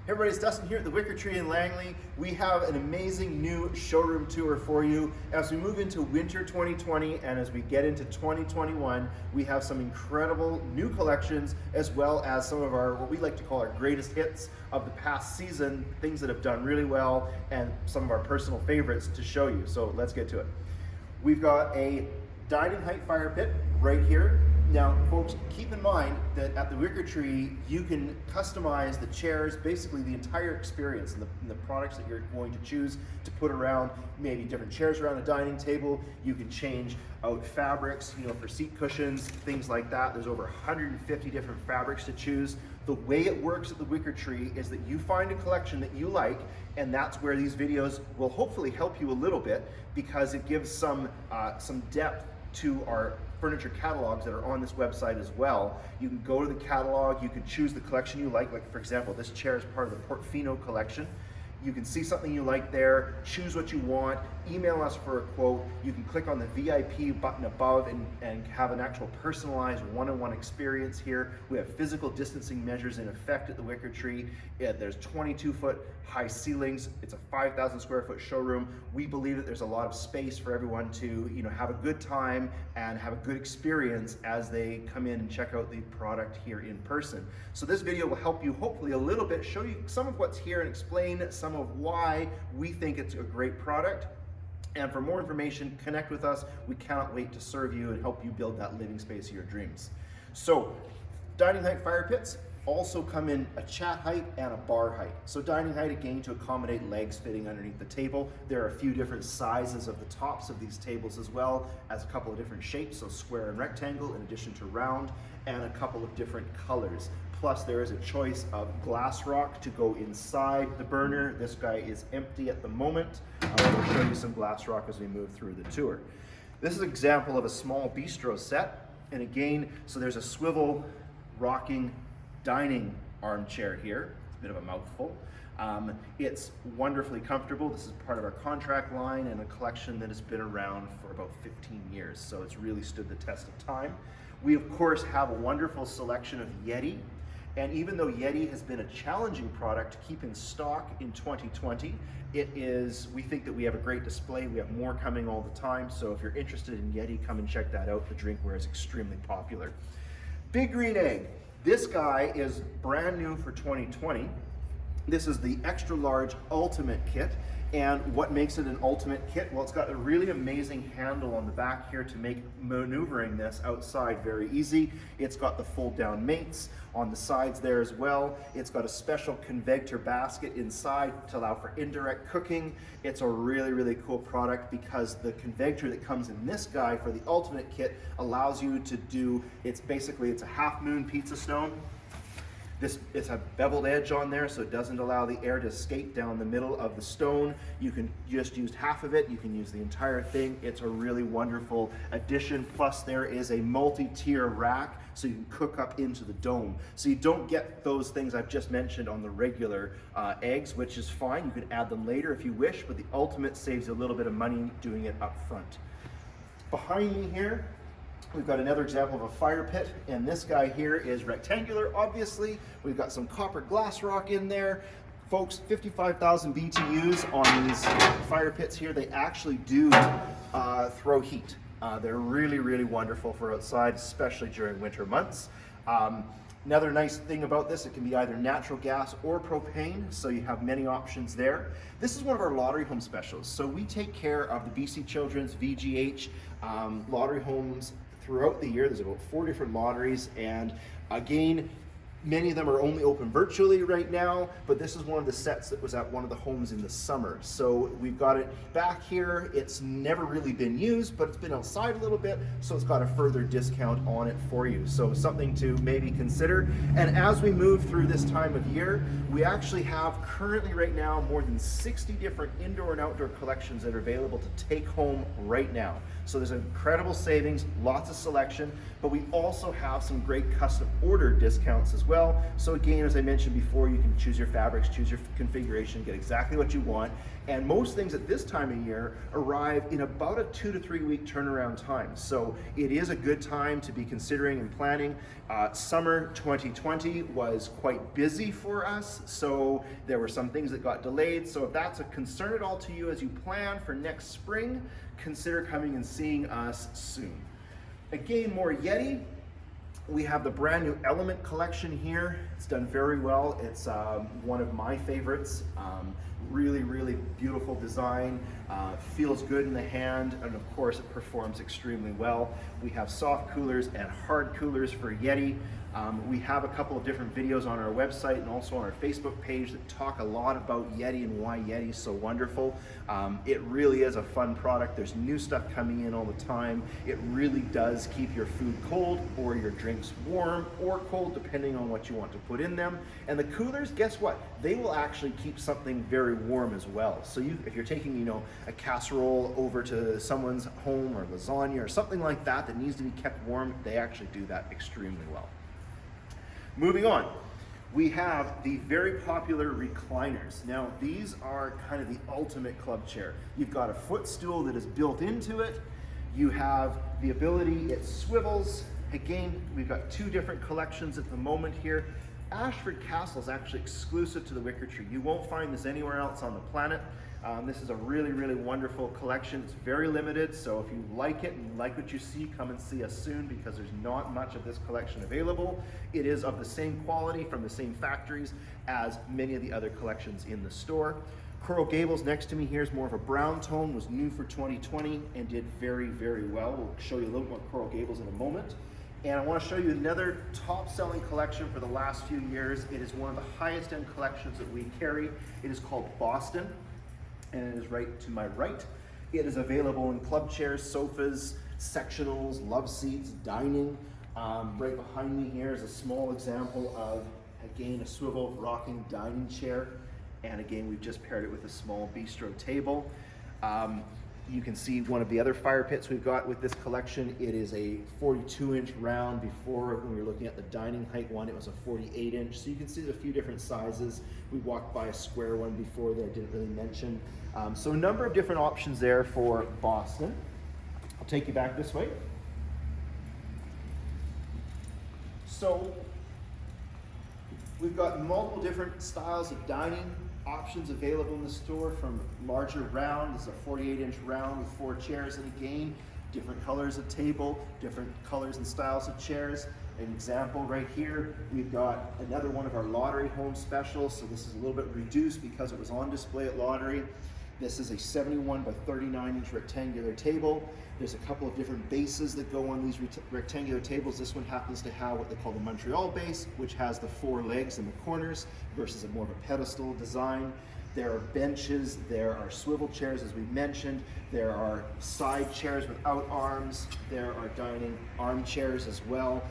Hey everybody, it's Dustin here at the Wickertree in Langley. We have an amazing new showroom tour for you. As we move into winter 2020 and as we get into 2021, we have some incredible new collections as well as some of our, what we like to call our greatest hits of the past season, things that have done really well and some of our personal favorites to show you. So let's get to it. We've got a dining height fire pit right here. Now, folks, keep in mind that at the Wickertree, you can customize the chairs, basically the entire experience and the products that you're going to choose to put around, maybe different chairs around a dining table. You can change out fabrics, for seat cushions, things like that. There's over 150 different fabrics to choose. The way it works at the Wickertree is that you find a collection that you like, and that's where these videos will hopefully help you a little bit because it gives some depth to our furniture catalogs that are on this website as well. You can go to the catalog, you can choose the collection you like for example, this chair is part of the Portofino collection. You can see something you like there, choose what you want, email us for a quote. You can click on the VIP button above and have an actual personalized one-on-one experience here. We have physical distancing measures in effect at the Wickertree. There's 22-foot high ceilings. It's a 5,000 square foot showroom. We believe that there's a lot of space for everyone to have a good time and have a good experience as they come in and check out the product here in person. So this video will help you hopefully a little bit, show you some of what's here and explain some of why we think it's a great product. And for more information, connect with us. We cannot wait to serve you and help you build that living space of your dreams. So, dining height fire pits also come in a chat height and a bar height. So dining height, again, to accommodate legs fitting underneath the table. There are a few different sizes of the tops of these tables as well as a couple of different shapes, so square and rectangle in addition to round, and a couple of different colors. Plus there is a choice of glass rock to go inside the burner. This guy is empty at the moment. I will show you some glass rock as we move through the tour. This is an example of a small bistro set. And again, so there's a swivel rocking dining armchair here. It's a bit of a mouthful. It's wonderfully comfortable. This is part of our contract line and a collection that has been around for about 15 years. So it's really stood the test of time. We of course have a wonderful selection of Yeti. And even though Yeti has been a challenging product to keep in stock in 2020, we think that we have a great display. We have more coming all the time. So if you're interested in Yeti, come and check that out. The drinkware is extremely popular. Big Green Egg. This guy is brand new for 2020. This is the extra large ultimate kit. And what makes it an ultimate kit? Well, it's got a really amazing handle on the back here to make maneuvering this outside very easy. It's got the fold down mates on the sides there as well. It's got a special convector basket inside to allow for indirect cooking. It's a really, really cool product because the convector that comes in this guy for the ultimate kit allows you to do, it's a half moon pizza stone. It's a beveled edge on there, so it doesn't allow the air to escape down the middle of the stone. You can just use half of it, you can use the entire thing. It's a really wonderful addition. Plus there is a multi-tier rack, so you can cook up into the dome. So you don't get those things I've just mentioned on the regular eggs, which is fine. You can add them later if you wish, but the ultimate saves you a little bit of money doing it up front. Behind me here, we've got another example of a fire pit, and this guy here is rectangular, obviously. We've got some copper glass rock in there. Folks, 55,000 BTUs on these fire pits here. They actually do throw heat. They're really, really wonderful for outside, especially during winter months. Another nice thing about this, it can be either natural gas or propane, so you have many options there. This is one of our lottery home specials. So we take care of the BC Children's VGH lottery homes throughout the year. There's about 4 different lotteries, and again, many of them are only open virtually right now, but this is one of the sets that was at one of the homes in the summer. So we've got it back here. It's never really been used, but it's been outside a little bit, so it's got a further discount on it for you. So something to maybe consider. And as we move through this time of year, we actually have currently right now more than 60 different indoor and outdoor collections that are available to take home right now. So there's incredible savings, lots of selection. but we also have some great custom order discounts as well. So again, as I mentioned before, you can choose your fabrics, choose your configuration, get exactly what you want. And most things at this time of year arrive in about a 2 to 3 week turnaround time. So it is a good time to be considering and planning. Summer 2020 was quite busy for us, so there were some things that got delayed. So if that's a concern at all to you as you plan for next spring, consider coming and seeing us soon. Again, more Yeti. We have the brand new Element collection here. It's done very well. It's one of my favorites. Really, really beautiful design. Feels good in the hand, and of course it performs extremely well. We have soft coolers and hard coolers for Yeti. We have a couple of different videos on our website and also on our Facebook page that talk a lot about Yeti and why Yeti is so wonderful. It really is a fun product. There's new stuff coming in all the time. It really does keep your food cold or your drinks warm or cold, depending on what you want to put in them. And the coolers, guess what? They will actually keep something very warm as well. So if you're taking, a casserole over to someone's home or lasagna or something like that that needs to be kept warm, they actually do that extremely well. Moving on, we have the very popular recliners. Now, these are kind of the ultimate club chair. You've got a footstool that is built into it. You have the ability, it swivels. Again, we've got 2 different collections at the moment here. Ashford Castle is actually exclusive to the Wickertree. You won't find this anywhere else on the planet. This is a really, really wonderful collection. It's very limited, so if you like it and you like what you see, come and see us soon, because there's not much of this collection available. It is of the same quality from the same factories as many of the other collections in the store. Coral Gables next to me here is more of a brown tone, was new for 2020 and did very, very well. We'll show you a little more Coral Gables in a moment. And I want to show you another top-selling collection for the last few years. It is one of the highest-end collections that we carry. It is called Boston, and it is right to my right. It is available in club chairs, sofas, sectionals, love seats, dining. Right behind me here is a small example of, again, a swivel rocking dining chair. And again, we've just paired it with a small bistro table. You can see one of the other fire pits we've got with this collection. It is a 42-inch round. Before, when we were looking at the dining height one, it was a 48-inch. So you can see there's a few different sizes. We walked by a square one before that I didn't really mention. So a number of different options there for Boston. I'll take you back this way. So we've got multiple different styles of dining options available in the store, from larger round. This is a 48-inch round with 4 chairs, and again, different colors of table, different colors and styles of chairs. An example right here, we've got another one of our lottery home specials. So this is a little bit reduced because it was on display at lottery. This is a 71 by 39-inch rectangular table. There's a couple of different bases that go on these rectangular tables. This one happens to have what they call the Montreal base, which has the 4 legs in the corners versus a more of a pedestal design. There are benches, there are swivel chairs, as we mentioned. There are side chairs without arms. There are dining armchairs as well.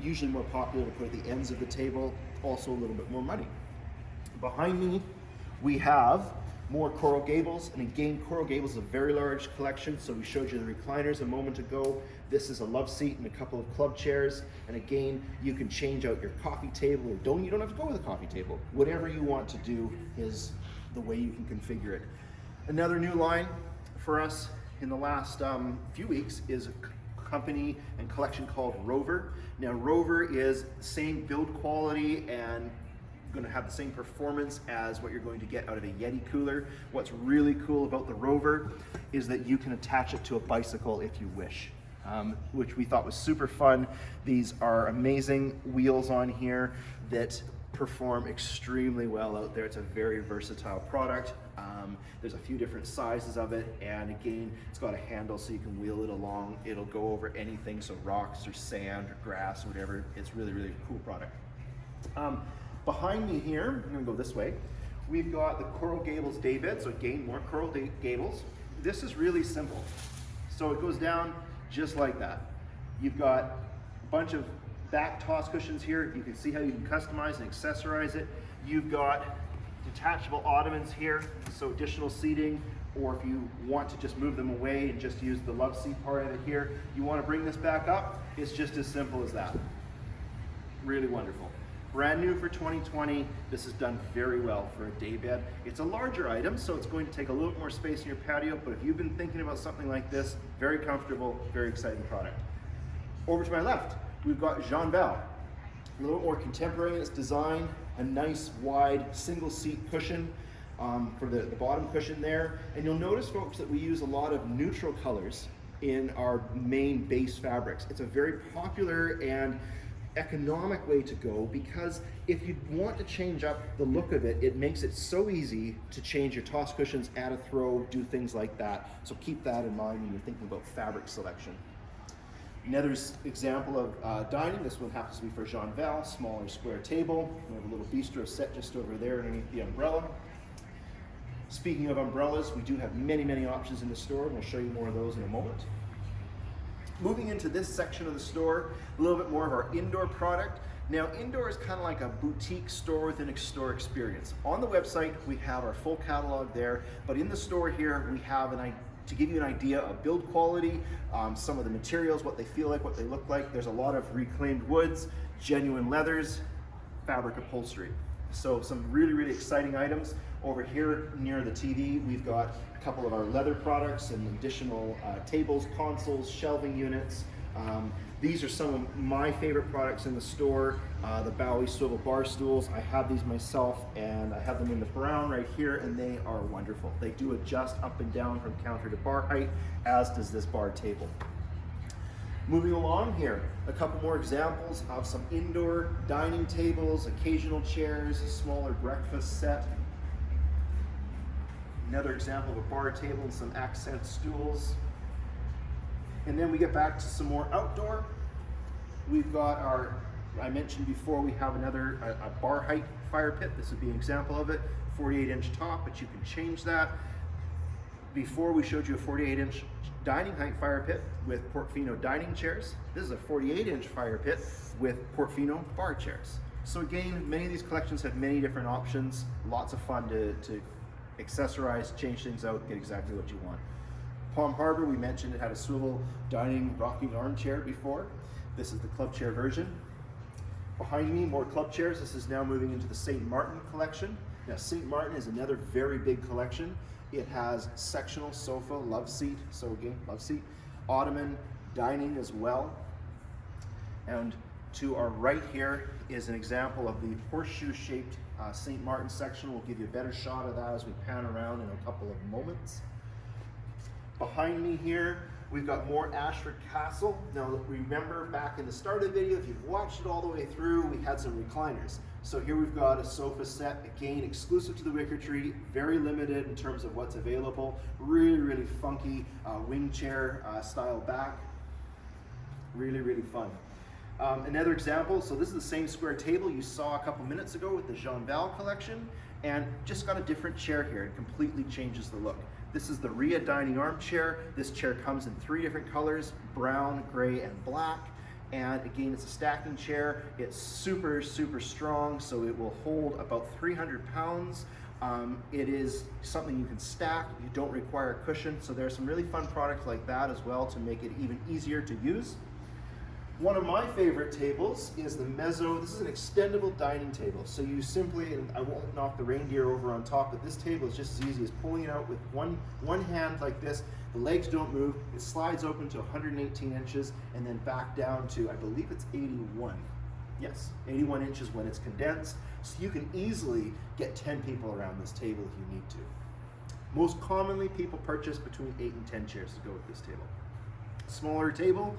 Usually more popular to put at the ends of the table, also a little bit more money. Behind me, we have more Coral Gables, and again, Coral Gables is a very large collection. So we showed you the recliners a moment ago. This is a love seat and a couple of club chairs, and again, you can change out your coffee table, or you don't have to go with a coffee table. Whatever you want to do is the way you can configure it. Another new line for us in the last few weeks is a company and collection called Rover. Now, Rover is the same build quality and going to have the same performance as what you're going to get out of a Yeti cooler. What's really cool about the Rover is that you can attach it to a bicycle if you wish, which we thought was super fun. These are amazing wheels on here that perform extremely well out there. It's a very versatile product. There's a few different sizes of it, and again, it's got a handle so you can wheel it along. It'll go over anything, so rocks or sand or grass or whatever. It's really, really a cool product. Behind me here, I'm gonna go this way, we've got the Coral Gables day bed. So again, more Coral Gables. This is really simple. So it goes down just like that. You've got a bunch of back toss cushions here. You can see how you can customize and accessorize it. You've got detachable ottomans here, so additional seating, or if you want to just move them away and just use the love seat part of it here, you want to bring this back up, it's just as simple as that. Really wonderful. Brand new for 2020. This is done very well for a day bed. It's a larger item, so it's going to take a little more space in your patio, but if you've been thinking about something like this, very comfortable, very exciting product. Over to my left, we've got Jean Val. A little more contemporary in its design, a nice wide single seat cushion for the bottom cushion there. And you'll notice, folks, that we use a lot of neutral colors in our main base fabrics. It's a very popular and economic way to go, because if you want to change up the look of it, it makes it so easy to change your toss cushions, add a throw, do things like that. So keep that in mind when you're thinking about fabric selection. Another example of dining, this one happens to be for Jean Val, smaller square table. We have a little bistro set just over there underneath the umbrella. Speaking of umbrellas, we do have many, many options in the store, and we'll show you more of those in a moment. Moving into this section of the store, a little bit more of our indoor product. Now, indoor is kind of like a boutique store within a store experience. On the website, we have our full catalog there, but in the store here, we have to give you an idea of build quality, some of the materials, what they feel like, what they look like. There's a lot of reclaimed woods, genuine leathers, fabric upholstery. So some really, really exciting items. Over here near the TV, we've got a couple of our leather products and additional tables, consoles, shelving units. These are some of my favorite products in the store. The Bowie swivel bar stools. I have these myself, and I have them in the brown right here, and they are wonderful. They do adjust up and down from counter to bar height, as does this bar table. Moving along here, a couple more examples of some indoor dining tables, occasional chairs, a smaller breakfast set. Another example of a bar table and some accent stools. And then we get back to some more outdoor. We've got our, I mentioned before, we have another a bar height fire pit. This would be an example of it, 48-inch top, but you can change that. Before we showed you a 48-inch dining height fire pit with Portofino dining chairs. This is a 48-inch fire pit with Portofino bar chairs. So again, many of these collections have many different options. Lots of fun to accessorize, change things out, get exactly what you want. Palm Harbor, we mentioned it had a swivel dining rocking armchair before. This is the club chair version. Behind me, more club chairs. This is now moving into the St. Martin collection. Now, St. Martin is another very big collection. It has sectional sofa, love seat, so again, love seat, ottoman, dining as well. And to our right here is an example of the horseshoe-shaped St. Martin section. We'll give you a better shot of that as we pan around in a couple of moments. Behind me here, we've got more Ashford Castle. Now, remember back in the start of the video, if you've watched it all the way through, we had some recliners. So here we've got a sofa set, again, exclusive to the Wickertree, very limited in terms of what's available. Really, really funky wing chair style back. Really, really fun. Another example, so this is the same square table you saw a couple minutes ago with the Jean Val collection, and just got a different chair here. It completely changes the look. This is the Rhea dining armchair. This chair comes in 3 different colors, brown, gray, and black. And again, it's a stacking chair. It's super, super strong, so it will hold about 300 pounds. It is something you can stack. You don't require a cushion, so there's some really fun products like that as well to make it even easier to use. One of my favorite tables is the Mezzo. This is an extendable dining table. So you simply, and I won't knock the reindeer over on top, but this table is just as easy as pulling it out with one hand like this. The legs don't move. It slides open to 118 inches and then back down to, I believe it's 81. Yes, 81 inches when it's condensed. So you can easily get 10 people around this table if you need to. Most commonly, people purchase between 8 and 10 chairs to go with this table. Smaller table,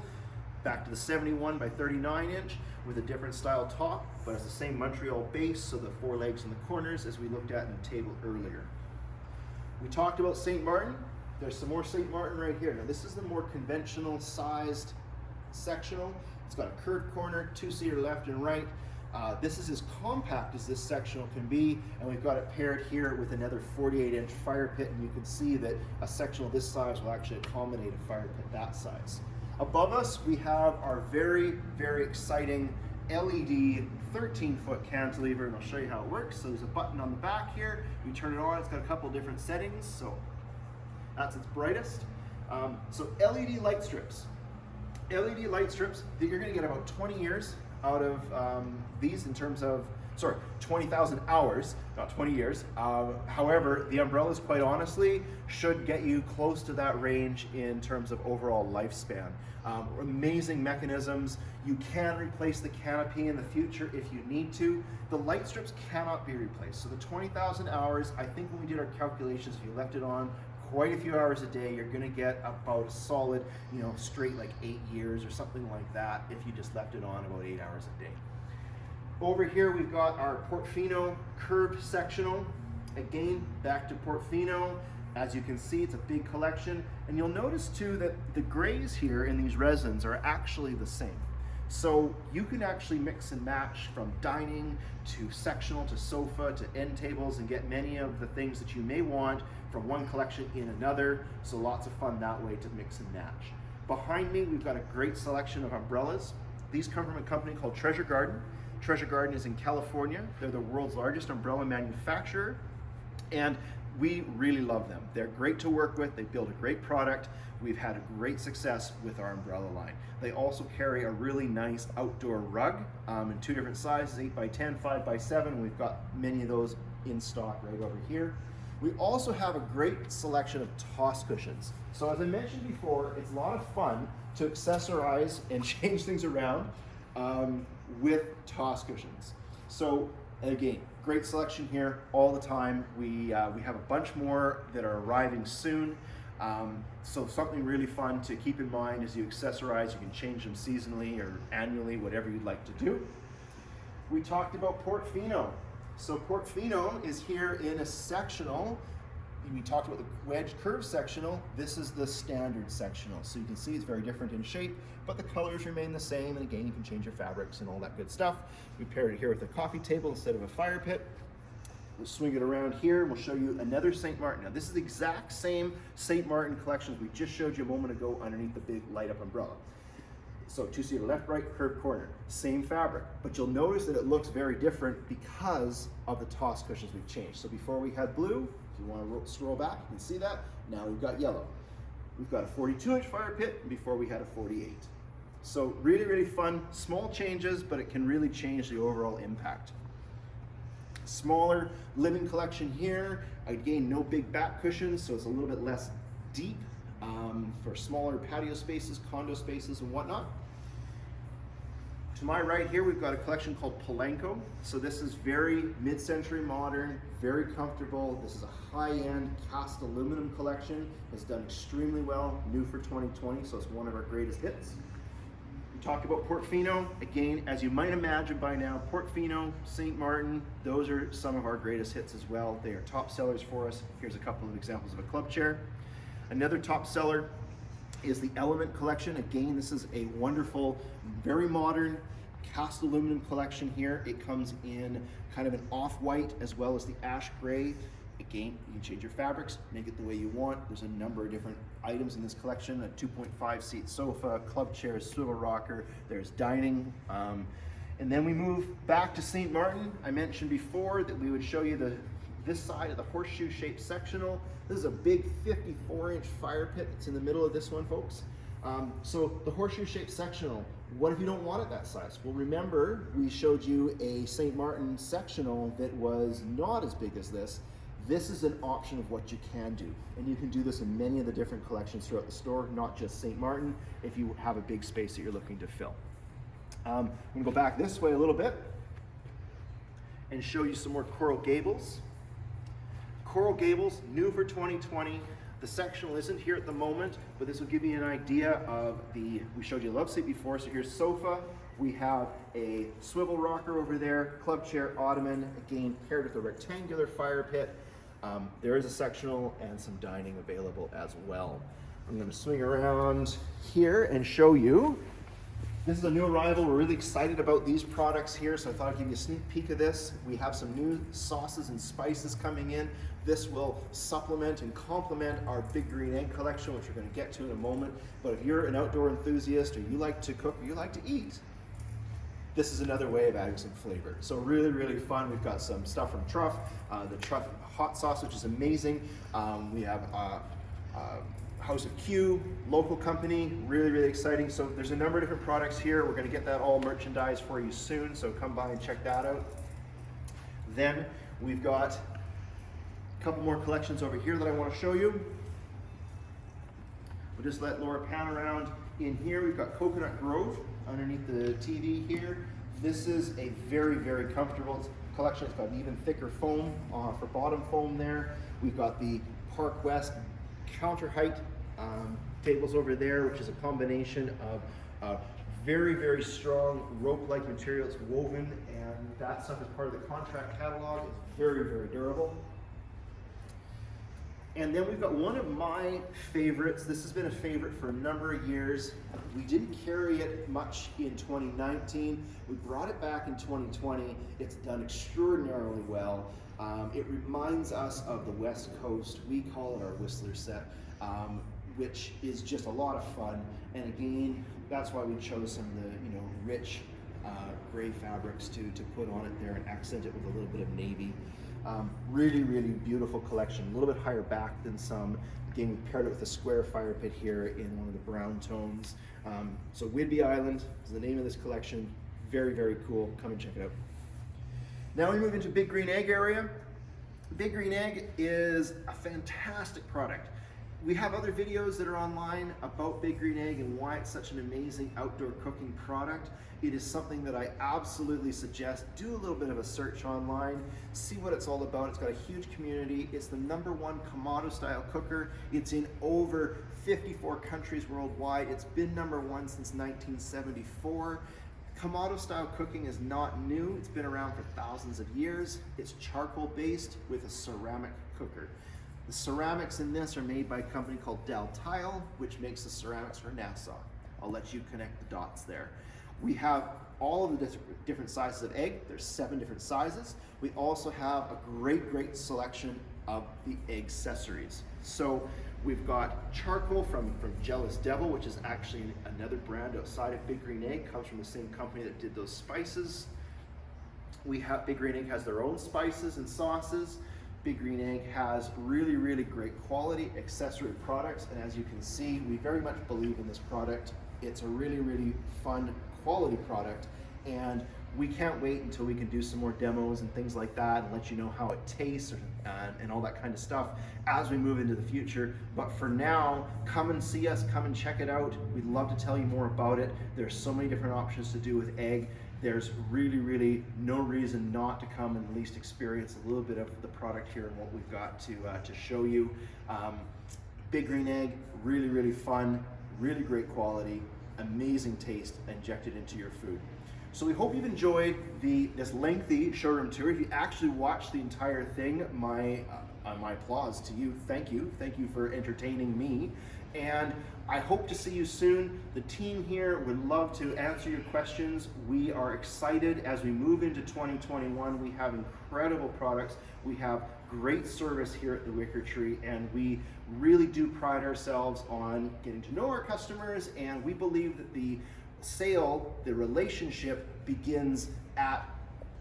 back to the 71 by 39 inch with a different style top, but it's the same Montreal base, so the 4 legs in the corners as we looked at in the table earlier. We talked about St. Martin. There's some more St. Martin right here. Now this is the more conventional sized sectional. It's got a curved corner, 2-seater left and right. This is as compact as this sectional can be, and we've got it paired here with another 48-inch fire pit, and you can see that a sectional this size will actually accommodate a fire pit that size. Above us, we have our very, very exciting LED 13-foot cantilever, and I'll show you how it works. So there's a button on the back here. You turn it on, it's got a couple different settings. So That's its brightest. So LED light strips. LED light strips, that you're gonna get about 20 years out of these in terms of, sorry, 20,000 hours, not 20 years. However, the umbrellas, quite honestly, should get you close to that range in terms of overall lifespan. Amazing mechanisms. You can replace the canopy in the future if you need to. The light strips cannot be replaced. So the 20,000 hours, I think when we did our calculations, if you left it on quite a few hours a day, you're gonna get about a solid, straight like 8 years or something like that if you just left it on about 8 hours a day. Over here we've got our Portofino curved sectional. Again, back to Portofino. As you can see, it's a big collection. And you'll notice too that the grays here in these resins are actually the same. So you can actually mix and match from dining to sectional to sofa to end tables and get many of the things that you may want from one collection in another. So lots of fun that way to mix and match. Behind me, we've got a great selection of umbrellas. These come from a company called Treasure Garden. Treasure Garden is in California. They're the world's largest umbrella manufacturer, and we really love them. They're great to work with. They build a great product. We've had a great success with our umbrella line. They also carry a really nice outdoor rug in 2 different sizes, 8x10, 5x7. We've got many of those in stock right over here. We also have a great selection of toss cushions. So as I mentioned before, it's a lot of fun to accessorize and change things around with toss cushions. So again, great selection here all the time. We have a bunch more that are arriving soon. So something really fun to keep in mind as you accessorize. You can change them seasonally or annually, whatever you'd like to do. We talked about Portofino. So Portofino is here in a sectional. We talked about the wedge curve sectional. This is the standard sectional. So you can see it's very different in shape, but the colors remain the same. And again, you can change your fabrics and all that good stuff. We paired it here with a coffee table instead of a fire pit. We'll swing it around here and we'll show you another St. Martin. Now this is the exact same St. Martin collections we just showed you a moment ago underneath the big light up umbrella. So 2-seater left, right, curved corner, same fabric, but you'll notice that it looks very different because of the toss cushions we've changed. So before we had blue, if you want to scroll back, you can see that. Now we've got yellow. We've got a 42-inch fire pit, and before we had a 48. So really, really fun, small changes, but it can really change the overall impact. Smaller living collection here. Again, no big back cushions, so it's a little bit less deep for smaller patio spaces, condo spaces, and whatnot. To my right here, we've got a collection called Polanco. So this is very mid-century modern, very comfortable. This is a high-end cast aluminum collection. It's done extremely well, new for 2020, so it's one of our greatest hits. We talked about Portofino. Again, as you might imagine by now, Portofino, St. Martin, those are some of our greatest hits as well. They are top sellers for us. Here's a couple of examples of a club chair. Another top seller is the Element collection. Again, this is a wonderful, very modern cast aluminum collection here. It comes in kind of an off-white as well as the ash gray. Again, you can change your fabrics, make it the way you want. There's a number of different items in this collection, a 2.5 seat sofa, club chair, swivel rocker, there's dining. And then we move back to St. Martin. I mentioned before that we would show you this side of the horseshoe shaped sectional. This is a big 54-inch fire pit that's in the middle of this one, folks. So the horseshoe shaped sectional, what if you don't want it that size? Well, remember, we showed you a St. Martin sectional that was not as big as this. This is an option of what you can do. And you can do this in many of the different collections throughout the store, not just St. Martin, if you have a big space that you're looking to fill. I'm gonna go back this way a little bit and show you some more Coral Gables. Coral Gables, new for 2020. The sectional isn't here at the moment, but this will give you an idea of we showed you a love seat before, so here's sofa. We have a swivel rocker over there, club chair, ottoman, again, paired with a rectangular fire pit. There is a sectional and some dining available as well. I'm gonna swing around here and show you. This is a new arrival. We're really excited about these products here, so I thought I'd give you a sneak peek of this. We have some new sauces and spices coming in. This will supplement and complement our Big Green Egg collection, which we're going to get to in a moment. But if you're an outdoor enthusiast, or you like to cook, or you like to eat, this is another way of adding some flavor. So really, really fun. We've got some stuff from Truff, the Truff hot sauce, which is amazing. We have House of Q, local company, really, really exciting. So there's a number of different products here. We're going to get that all merchandised for you soon, so come by and check that out. Then we've got a couple more collections over here that I want to show you. We'll just let Laura pan around. In here we've got Coconut Grove underneath the TV here. This is a very, very comfortable collection. It's got an even thicker foam for bottom foam there. We've got the Park West counter height tables over there, which is a combination of very, very strong rope-like material. It's woven, and that stuff is part of the contract catalog. It's very, very durable. And then we've got one of my favorites. This has been a favorite for a number of years. We didn't carry it much in 2019. We brought it back in 2020. It's done extraordinarily well. It reminds us of the West Coast. We call it our Whistler set, which is just a lot of fun. And again, that's why we chose some of the rich gray fabrics to put on it there and accent it with a little bit of navy. Really, really beautiful collection. A little bit higher back than some. Again, we paired it with a square fire pit here in one of the brown tones. So Whidbey Island is the name of this collection. Very, very cool. Come and check it out. Now we move into Big Green Egg area. Big Green Egg is a fantastic product. We have other videos that are online about Big Green Egg and why it's such an amazing outdoor cooking product. It is something that I absolutely suggest. Do a little bit of a search online, see what it's all about. It's got a huge community. It's the #1 Kamado style cooker. It's in over 54 countries worldwide. It's been #1 since 1974. Kamado style cooking is not new. It's been around for thousands of years. It's charcoal based with a ceramic cooker. The ceramics in this are made by a company called Dal Tile, which makes the ceramics for Nassau. I'll let you connect the dots there. We have all of the different sizes of egg. There's 7 different sizes. We also have a great selection of the egg accessories. So we've got charcoal from Jealous Devil, which is actually another brand outside of Big Green Egg, comes from the same company that did those spices. Big Green Egg has their own spices and sauces. Big Green Egg has really, really great quality accessory products, and as you can see, we very much believe in this product. It's a really, really fun quality product, and we can't wait until we can do some more demos and things like that and let you know how it tastes and all that kind of stuff as we move into the future. But for now, come and see us, come and check it out. We'd love to tell you more about it. There's so many different options to do with egg. There's really, really no reason not to come and at least experience a little bit of the product here and what we've got to show you. Big Green Egg, really, really fun, really great quality, amazing taste injected into your food. So we hope you've enjoyed this lengthy showroom tour. If you actually watched the entire thing, my applause to you. Thank you for entertaining me. And I hope to see you soon. The team here would love to answer your questions. We are excited as we move into 2021. We have incredible products. We have great service here at the Wickertree, and we really do pride ourselves on getting to know our customers, and we believe that the relationship begins at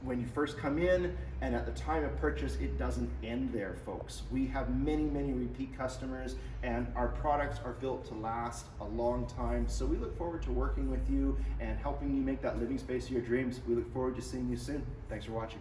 when you first come in, and at the time of purchase, it doesn't end there, folks. We have many, many repeat customers, and our products are built to last a long time. So we look forward to working with you and helping you make that living space of your dreams. We look forward to seeing you soon. Thanks for watching.